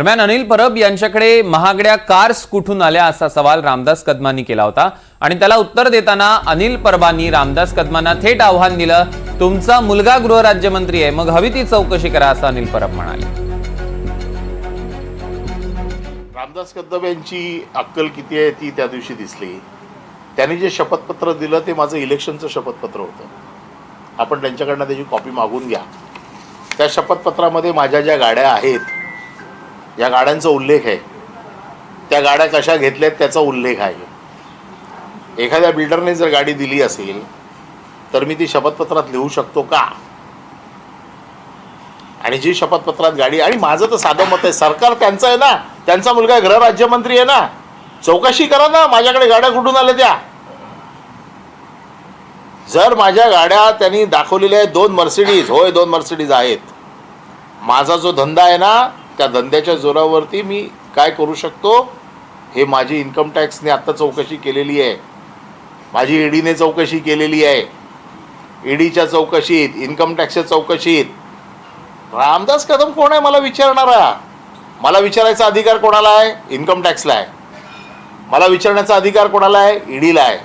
दरम्यान अनिल परब यांच्याकडे महागड्या कार्स कुठून आल्या असा सवाल रामदास कदमांनी केला होता आणि त्याला उत्तर देताना अनिल परबांनी रामदास कदमांना थेट आव्हान दिलं, तुमचा मुलगा गृहराज्यमंत्री आहे, मग हवी ती चौकशी करा असं अनिल परब म्हणाले. रामदास कदम यांची अक्कल किती आहे ती त्या दिवशी दिसली. त्यांनी जे शपथपत्र दिलं ते माझं इलेक्शनचं शपथपत्र होतं. आपण त्यांच्याकडनं त्याची कॉपी मागून घ्या. त्या शपथपत्रामध्ये माझ्या ज्या गाड्या आहेत, या गाड्यांचा उल्लेख आहे, त्या गाड्या कशा घेतल्यात त्याचा उल्लेख आहे. एखाद्या बिल्डरने जर गाडी दिली असेल तर मी ती शपथपत्रात लिहू शकतो का? आणि जी शपथपत्रात गाडी, आणि माझं तर साधं मत आहे, सरकार त्यांचं आहे ना, त्यांचा मुलगा गृहराज्यमंत्री आहे ना, चौकशी करा ना माझ्याकडे गाड्या कुठून आल्या त्या. जर माझ्या गाड्या त्यांनी दाखवलेल्या आहेत 2 मर्सिडीज, होय 2 मर्सिडीज आहेत. माझा जो धंदा आहे ना, त्या धंद्याच्या जोरावरती मी काय करू शकतो हे माझी इन्कम टॅक्सने आत्ता चौकशी केलेली आहे. माझी ईडीने चौकशी केलेली आहे. ईडीच्या चौकशीत, इन्कम टॅक्सच्या चौकशीत रामदास कदम कोण आहे मला विचारणारा? मला विचारायचा अधिकार कोणाला आहे? इन्कम टॅक्सला आहे. मला विचारण्याचा अधिकार कोणाला आहे? ईडीला आहे.